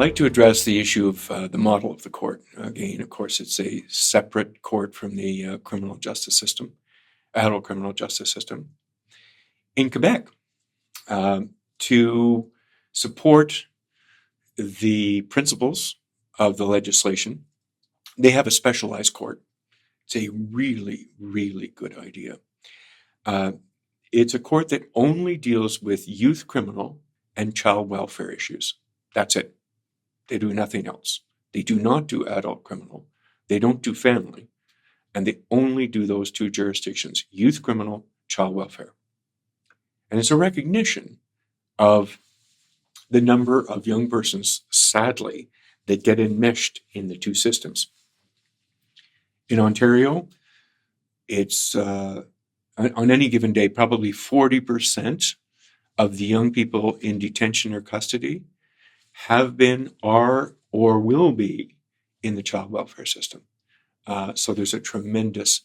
like to address the issue of the model of the court. Again, of course, it's a separate court from the criminal justice system, adult criminal justice system. In Quebec, to support the principles of the legislation, they have a specialized court. It's a really, really good idea. It's a court that only deals with youth criminal and child welfare issues. That's it. They do nothing else. They do not do adult criminal. They don't do family. And they only do those two jurisdictions, youth criminal, child welfare. And it's a recognition of the number of young persons, sadly, that get enmeshed in the two systems. In Ontario, it's on any given day, probably 40% of the young people in detention or custody have been, are, or will be in the child welfare system. So there's a tremendous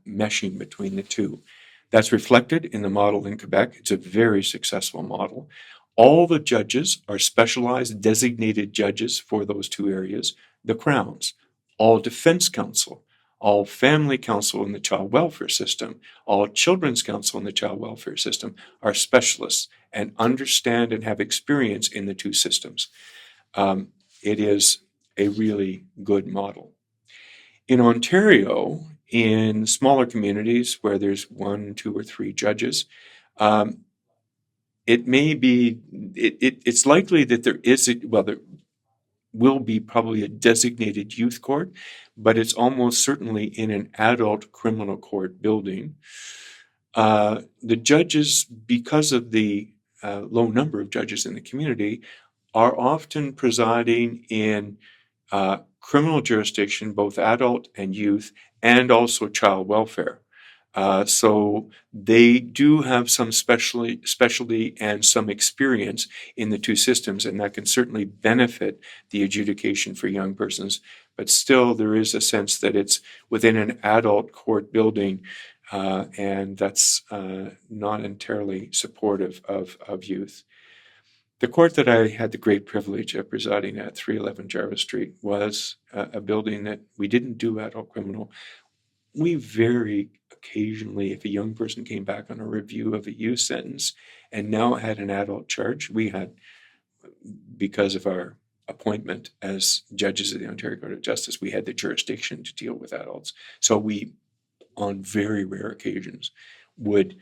meshing between the two. That's reflected in the model in Quebec. It's a very successful model. All the judges are specialized, designated judges for those two areas, the Crowns, all defense counsel, all family counsel in the child welfare system, all children's counsel in the child welfare system are specialists and understand and have experience in the two systems. It is a really good model. In Ontario, in smaller communities where there's 1, 2, or 3 judges, it may be, it's likely that there will be probably a designated youth court, but it's almost certainly in an adult criminal court building. The judges, because of the low number of judges in the community, are often presiding in criminal jurisdiction, both adult and youth, and also child welfare. So they do have some specialty and some experience in the two systems, and that can certainly benefit the adjudication for young persons. But still, there is a sense that it's within an adult court building, and that's not entirely supportive of youth. The court that I had the great privilege of presiding at, 311 Jarvis Street, was a building that we didn't do adult criminal. We very occasionally, if a young person came back on a review of a youth sentence and now had an adult charge, we had, because of our appointment as judges of the Ontario Court of Justice, we had the jurisdiction to deal with adults. So we, on very rare occasions, would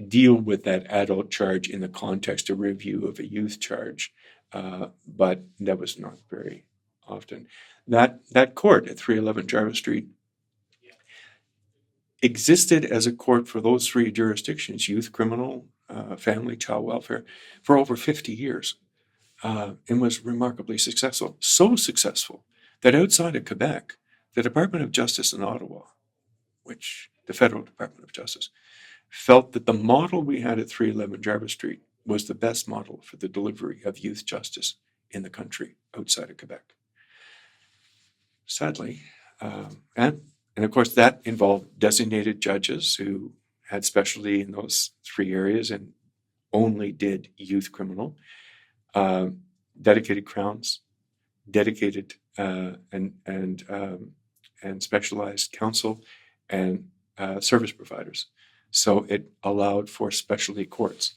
deal with that adult charge in the context of review of a youth charge, but that was not very often. That court at 311 Jarvis Street existed as a court for those 3 jurisdictions, youth criminal, family, child welfare, for over 50 years, and was remarkably successful. So successful that outside of Quebec, the Department of Justice in Ottawa, which the Federal Department of Justice, felt that the model we had at 311 Jarvis Street was the best model for the delivery of youth justice in the country outside of Quebec. Sadly, and of course that involved designated judges who had specialty in those 3 areas and only did youth criminal, dedicated crowns, dedicated and specialized counsel, and service providers. So it allowed for specialty courts.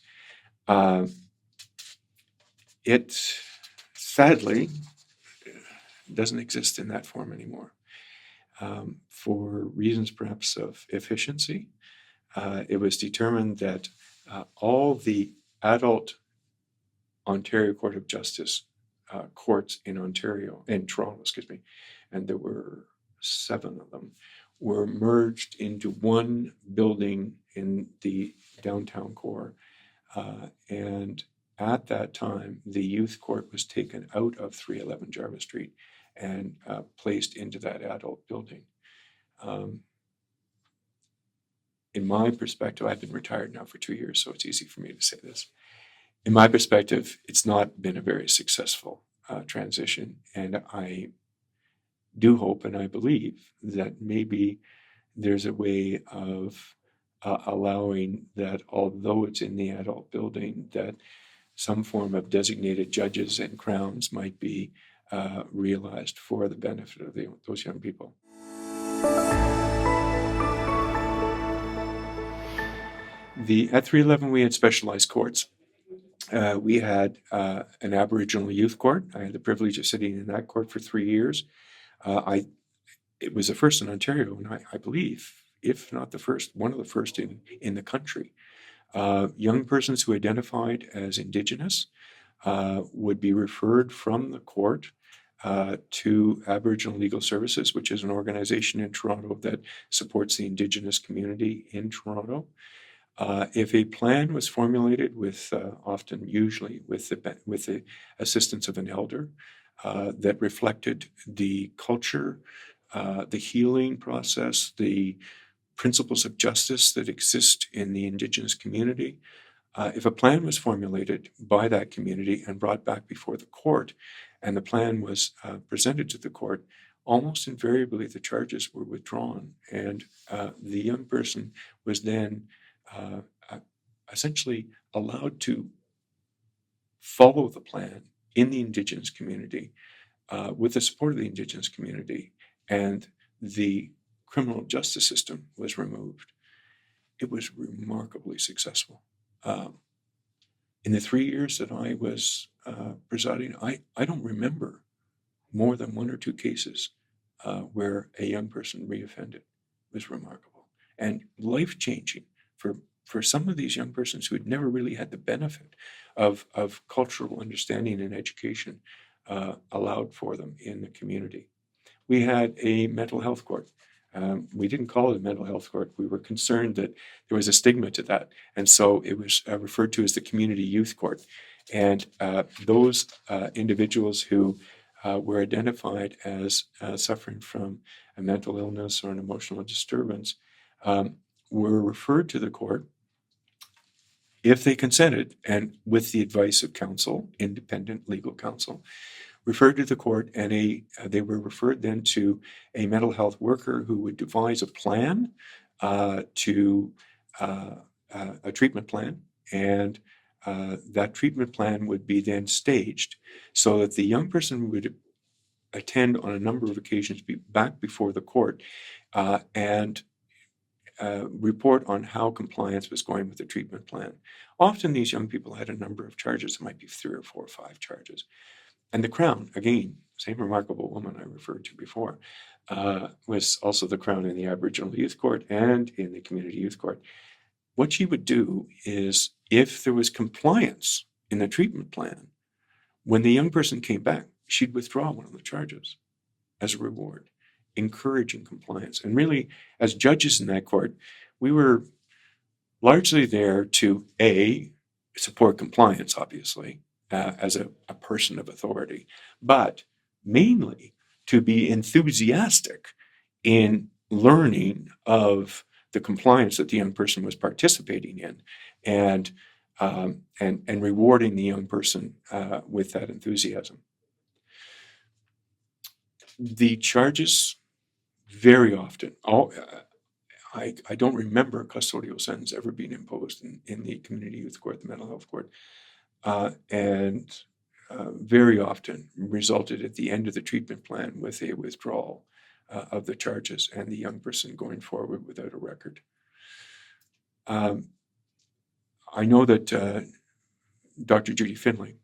It sadly doesn't exist in that form anymore. For reasons perhaps of efficiency, it was determined that all the adult Ontario Court of Justice courts in Toronto, and there were 7 of them, were merged into one building in the downtown core. And at that time, the youth court was taken out of 311 Jarvis Street and placed into that adult building. In my perspective, I've been retired now for 2 years, so it's easy for me to say this. In my perspective, it's not been a very successful transition, and I do hope and I believe that maybe there's a way of allowing that, although it's in the adult building, that some form of designated judges and crowns might be realized for the benefit of those young people. At 311, we had specialized courts. We had an Aboriginal Youth Court. I had the privilege of sitting in that court for 3 years. It was the first in Ontario, and I believe, if not the first, one of the first in the country. Young persons who identified as Indigenous would be referred from the court to Aboriginal Legal Services, which is an organization in Toronto that supports the Indigenous community in Toronto. If a plan was formulated with, usually with the assistance of an elder, that reflected the culture, the healing process, the principles of justice that exist in the Indigenous community, if a plan was formulated by that community and brought back before the court, and the plan was presented to the court, almost invariably the charges were withdrawn, and the young person was then essentially allowed to follow the plan in the Indigenous community with the support of the Indigenous community, and the criminal justice system was removed. It was remarkably successful. In the 3 years that I was presiding, I don't remember more than 1 or 2 cases where a young person reoffended. It was remarkable and life-changing for some of these young persons who had never really had the benefit of cultural understanding and education allowed for them in the community. We had a mental health court. We didn't call it a mental health court. We were concerned that there was a stigma to that. And so it was referred to as the Community Youth Court. And those individuals who were identified as suffering from a mental illness or an emotional disturbance were referred to the court if they consented, and with the advice of counsel, independent legal counsel, referred to the court, and they were referred then to a mental health worker who would devise a plan to a treatment plan, and that treatment plan would be then staged so that the young person would attend on a number of occasions back before the court and report on how compliance was going with the treatment plan. Often these young people had a number of charges. It might be 3 or 4 or 5 charges. And the Crown, again, same remarkable woman I referred to before, was also the Crown in the Aboriginal Youth Court and in the Community Youth Court. What she would do is, if there was compliance in the treatment plan, when the young person came back, she'd withdraw one of the charges as a reward, encouraging compliance. And really, as judges in that court, we were largely there to, A, support compliance, obviously, as a person of authority, but mainly to be enthusiastic in learning of the compliance that the young person was participating in, and rewarding the young person with that enthusiasm. The charges very often, I don't remember a custodial sentence ever being imposed in the Community Youth Court, the Mental Health Court, and very often resulted at the end of the treatment plan with a withdrawal of the charges and the young person going forward without a record. I know that Dr. Judy Finlay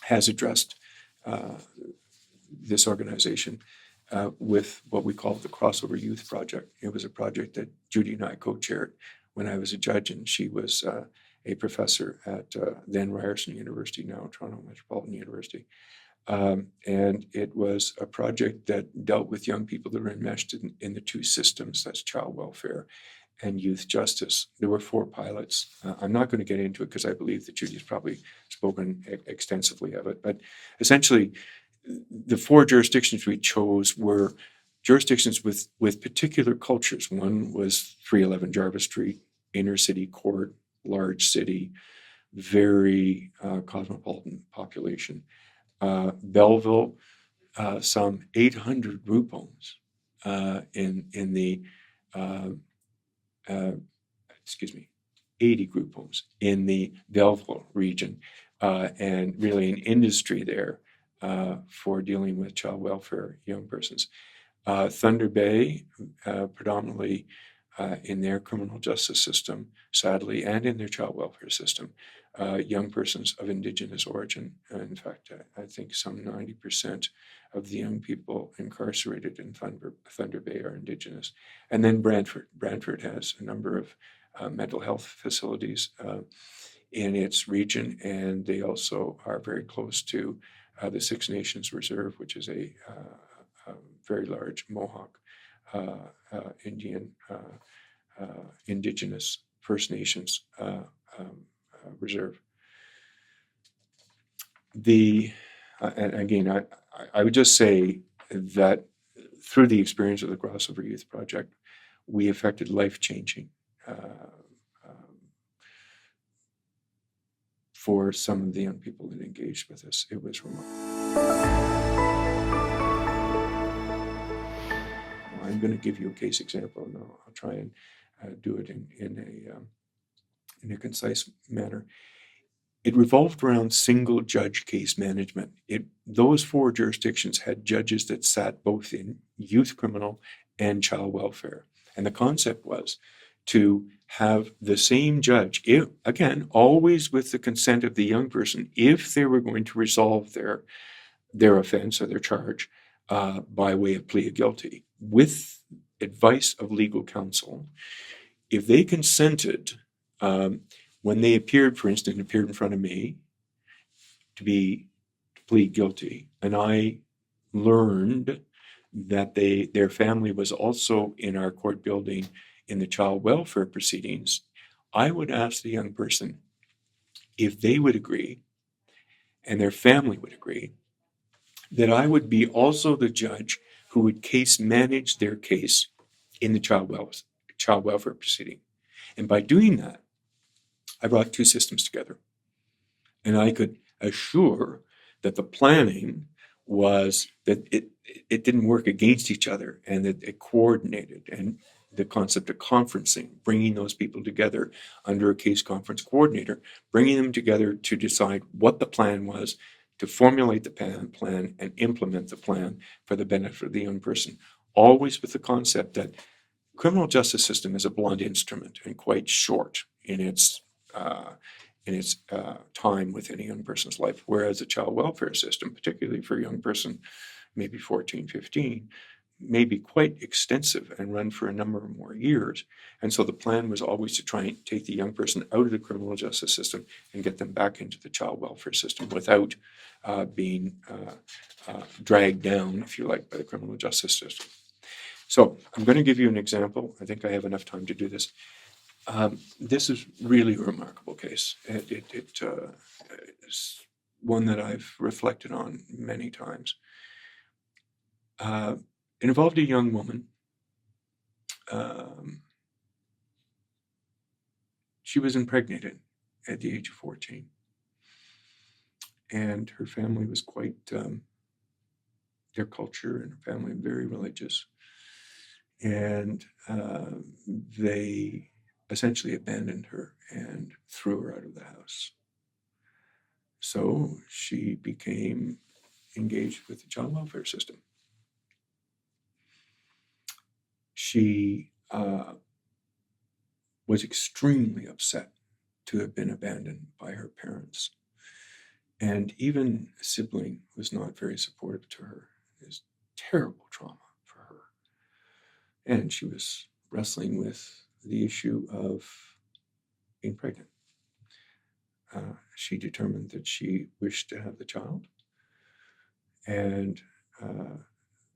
has addressed this organization with what we call the Crossover Youth Project. It was a project that Judy and I co-chaired when I was a judge, and she was a professor at then Ryerson University, now Toronto Metropolitan University. And it was a project that dealt with young people that were enmeshed in the 2 systems, that's child welfare and youth justice. There were 4 pilots. I'm not going to get into it because I believe that Judy's probably spoken extensively of it. But essentially, the 4 jurisdictions we chose were jurisdictions with particular cultures. One was 311 Jarvis Street, inner city court, large city, very cosmopolitan population. Belleville, some 800 group homes in the 80 group homes in the Belleville region, and really an industry there for dealing with child welfare young persons. Thunder Bay, predominantly in their criminal justice system, sadly, and in their child welfare system, young persons of Indigenous origin. In fact, I think some 90% of the young people incarcerated in Thunder Bay are Indigenous. And then Brantford. Brantford has a number of mental health facilities in its region, and they also are very close to the Six Nations Reserve, which is a very large Mohawk Indian, Indigenous First Nations reserve. And again, I would just say that through the experience of the Crossover Youth Project, we effected life-changing for some of the young people that engaged with us. It was remarkable. I'm going to give you a case example, and I'll try and do it in a concise manner. It revolved around single judge case management. Those 4 jurisdictions had judges that sat both in youth criminal and child welfare. And the concept was to have the same judge, again, always with the consent of the young person, if they were going to resolve their offense or their charge by way of plea of guilty, with advice of legal counsel. If they consented, when they appeared, for instance, appeared in front of me to plead guilty, and I learned that their family was also in our court building in the child welfare proceedings, I would ask the young person if they would agree, and their family would agree, that I would be also the judge who would case manage their case in the child welfare proceeding. And by doing that, I brought 2 systems together. And I could assure that the planning was that it didn't work against each other, and that it coordinated. And the concept of conferencing, bringing those people together under a case conference coordinator, bringing them together to decide what the plan was, to formulate the plan and implement the plan for the benefit of the young person, always with the concept that criminal justice system is a blunt instrument and quite short in its time within a young person's life, whereas the child welfare system, particularly for a young person, maybe 14, 15, may be quite extensive and run for a number of more years. And so the plan was always to try and take the young person out of the criminal justice system and get them back into the child welfare system without being dragged down, if you like, by the criminal justice system. So I'm going to give you an example. I think I have enough time to do this. This is really a remarkable case. It is one that I've reflected on many times. It involved a young woman. She was impregnated at the age of 14. And her family was quite, their culture and her family very religious. And they essentially abandoned her and threw her out of the house. So she became engaged with the child welfare system. She was extremely upset to have been abandoned by her parents. And even a sibling was not very supportive to her. It was terrible trauma for her. And she was wrestling with the issue of being pregnant. She determined that she wished to have the child. And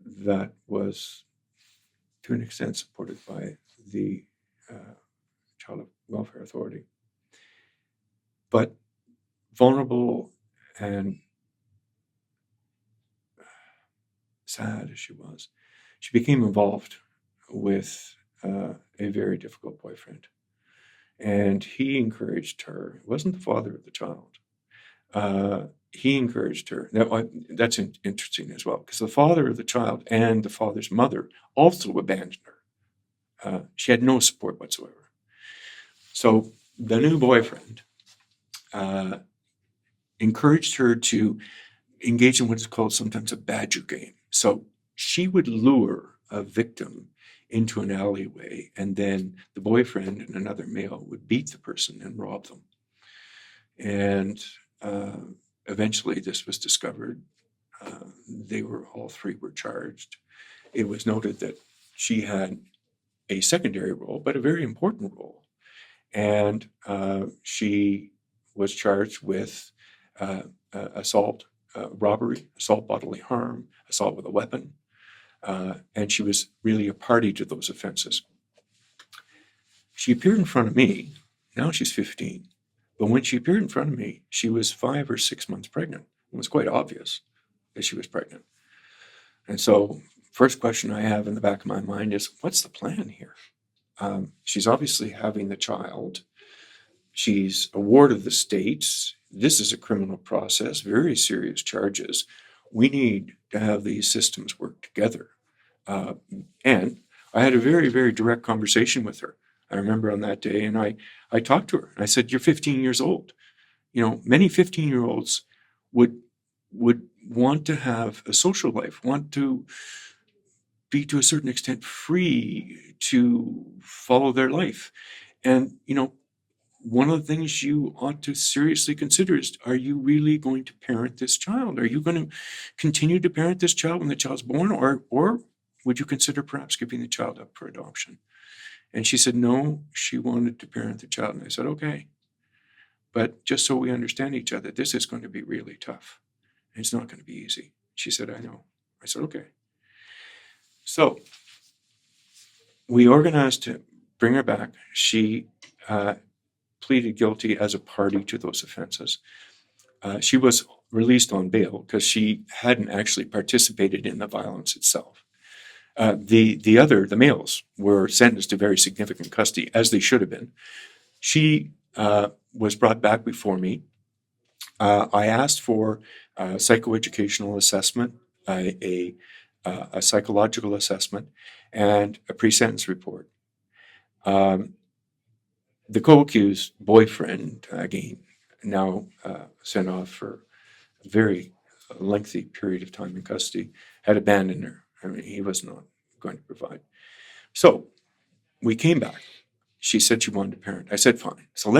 that was, to an extent, supported by the Child Welfare Authority. But vulnerable and sad as she was, she became involved with a very difficult boyfriend. And he encouraged her. It wasn't the father of the child. He encouraged her. Now, that's interesting as well, because the father of the child and the father's mother also abandoned her. She had no support whatsoever. So the new boyfriend encouraged her to engage in what is called sometimes a badger game. So she would lure a victim into an alleyway, and then the boyfriend and another male would beat the person and rob them. And eventually this was discovered. All three were charged. It was noted that she had a secondary role, but a very important role. And she was charged with assault, robbery, assault bodily harm, assault with a weapon, and she was really a party to those offenses. She appeared in front of me. Now she's 15. But when she appeared in front of me, she was 5 or 6 months pregnant. It was quite obvious that she was pregnant. And so first question I have in the back of my mind is, what's the plan here? She's obviously having the child. She's a ward of the state. This is a criminal process, very serious charges. We need to have these systems work together. And I had a very, very direct conversation with her. I remember on that day, and I talked to her. I said, "You're 15 years old. You know, many 15-year-olds would want to have a social life, want to be to a certain extent free to follow their life. And, you know, one of the things you ought to seriously consider is, are you really going to parent this child? Are you going to continue to parent this child when the child's born? Or would you consider perhaps giving the child up for adoption?" And she said, no, she wanted to parent the child. And I said, okay, but just so we understand each other, this is going to be really tough. It's not going to be easy. She said, I know. I said, okay. So we organized to bring her back. She pleaded guilty as a party to those offenses. She was released on bail because she hadn't actually participated in the violence itself. The males were sentenced to very significant custody, as they should have been. She was brought back before me. I asked for a psychoeducational assessment, a psychological assessment, and a pre-sentence report. The co-accused boyfriend, again, now sent off for a very lengthy period of time in custody, had abandoned her. I mean, he was not going to provide. So we came back. She said she wanted to parent. I said, fine. So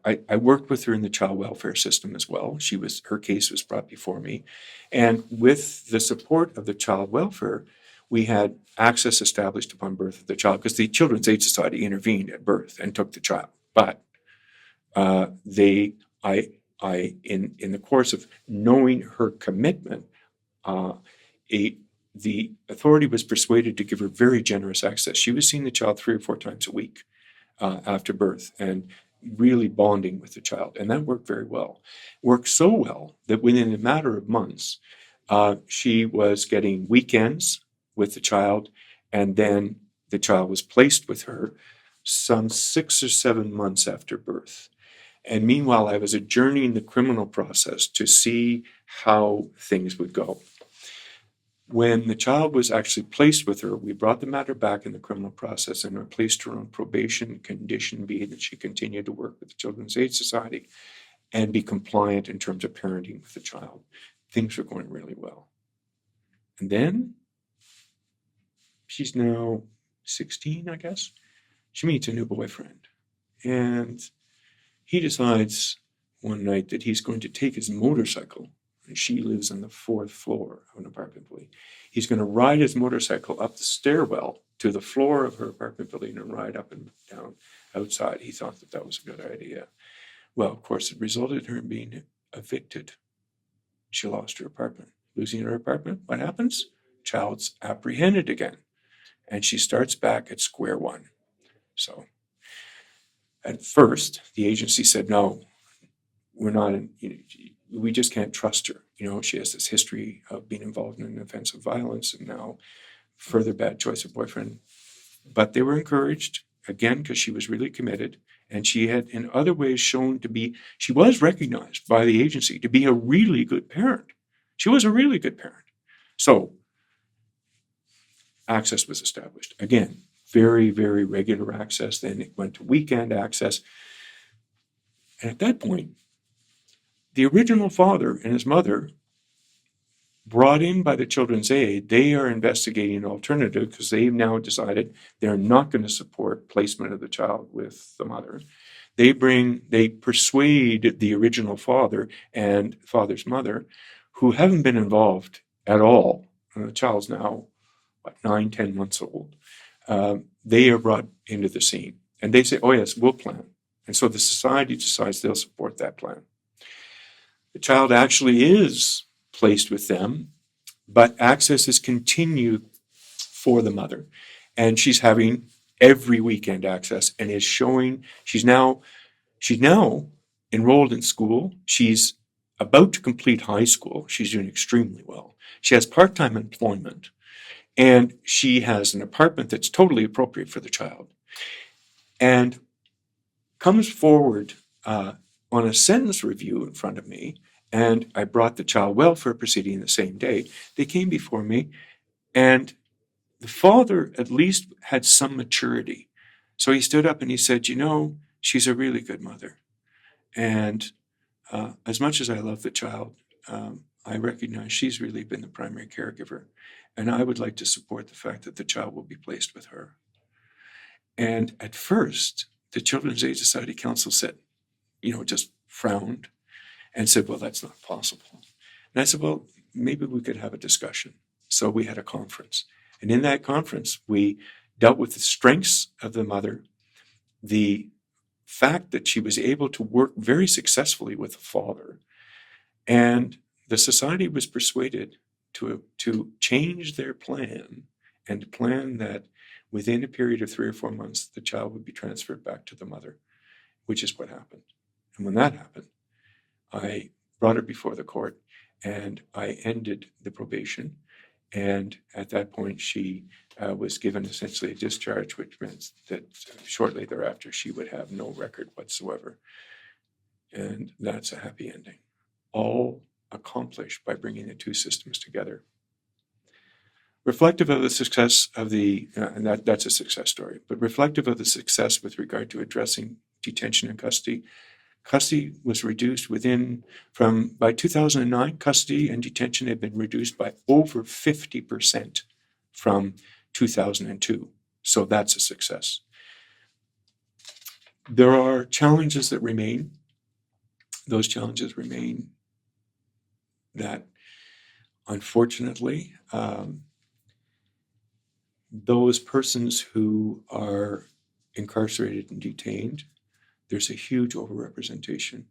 I worked with her in the child welfare system as well. Her case was brought before me. And with the support of the child welfare, we had access established upon birth of the child, because the Children's Aid Society intervened at birth and took the child. But in the course of knowing her commitment, the authority was persuaded to give her very generous access. She was seeing the child 3 or 4 times a week after birth, and really bonding with the child. And that worked very well. Worked so well that within a matter of months, she was getting weekends with the child, and then the child was placed with her some 6 or 7 months after birth. And meanwhile, I was adjourning the criminal process to see how things would go. When the child was actually placed with her, we brought the matter back in the criminal process and replaced her on probation, condition B that she continued to work with the Children's Aid Society and be compliant in terms of parenting with the child. Things were going really well. And then she's now 16, I guess. She meets a new boyfriend. And he decides one night that he's going to take his motorcycle, and she lives on the 4th floor of an apartment building. He's going to ride his motorcycle up the stairwell to the floor of her apartment building and ride up and down outside. He thought that was a good idea. Well, of course, it resulted in her being evicted. She lost her apartment. Losing her apartment, what happens? Child's apprehended again. And she starts back at square one. So at first, the agency said, no, we're not, we just can't trust her. She has this history of being involved in an offense of violence, and now further bad choice of boyfriend. But they were encouraged, again, because she was really committed, and she had in other ways shown she was recognized by the agency to be a really good parent. She was a really good parent. So access was established. Again, very, very regular access. Then it went to weekend access. And at that point, the original father and his mother, brought in by the Children's Aid, they are investigating an alternative because they've now decided they're not going to support placement of the child with the mother. They persuade the original father and father's mother, who haven't been involved at all. The child's now, 9-10 months old. They are brought into the scene. And they say, oh yes, we'll plan. And so the society decides they'll support that plan. The child actually is placed with them, but access is continued for the mother. And she's having every weekend access and is showing she's now enrolled in school. She's about to complete high school. She's doing extremely well. She has part-time employment, and she has an apartment that's totally appropriate for the child. And comes forward on a sentence review in front of me, and I brought the child welfare proceeding the same day. They came before me, and the father at least had some maturity. So he stood up and he said, she's a really good mother. And as much as I love the child, I recognize she's really been the primary caregiver. And I would like to support the fact that the child will be placed with her. And at first, the Children's Aid Society Council said, just frowned and said, well, that's not possible. And I said, well, maybe we could have a discussion. So we had a conference. And in that conference, we dealt with the strengths of the mother, the fact that she was able to work very successfully with the father, and the society was persuaded to change their plan and plan that within a period of 3 or 4 months, the child would be transferred back to the mother, which is what happened. And when that happened, I brought her before the court and I ended the probation. And at that point, she was given essentially a discharge, which meant that shortly thereafter, she would have no record whatsoever. And that's a happy ending, all accomplished by bringing the two systems together. Reflective of the success of and that's a success story, but reflective of the success with regard to addressing detention and custody, custody was reduced by 2009, custody and detention had been reduced by over 50% from 2002. So that's a success. There are challenges that remain. Those challenges remain that, unfortunately, those persons who are incarcerated and detained, there's a huge overrepresentation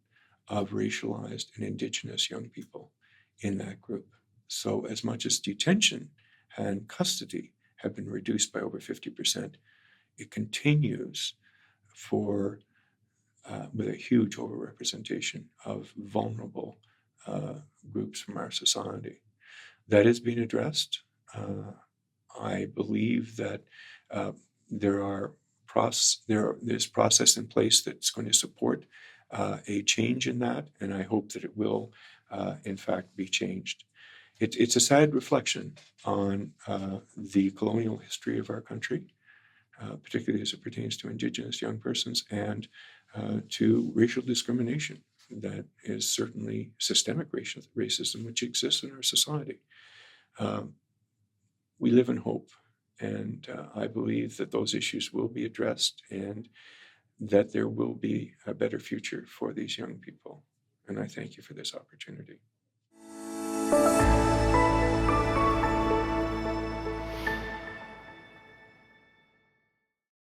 of racialized and Indigenous young people in that group. So as much as detention and custody have been reduced by over 50%, it continues with a huge overrepresentation of vulnerable groups from our society. That is being addressed. I believe that there's process in place that's going to support a change in that, and I hope that it will, in fact, be changed. It's a sad reflection on the colonial history of our country, particularly as it pertains to Indigenous young persons and to racial discrimination that is certainly systemic racism which exists in our society. We live in hope, and I believe that those issues will be addressed and that there will be a better future for these young people. And I thank you for this opportunity.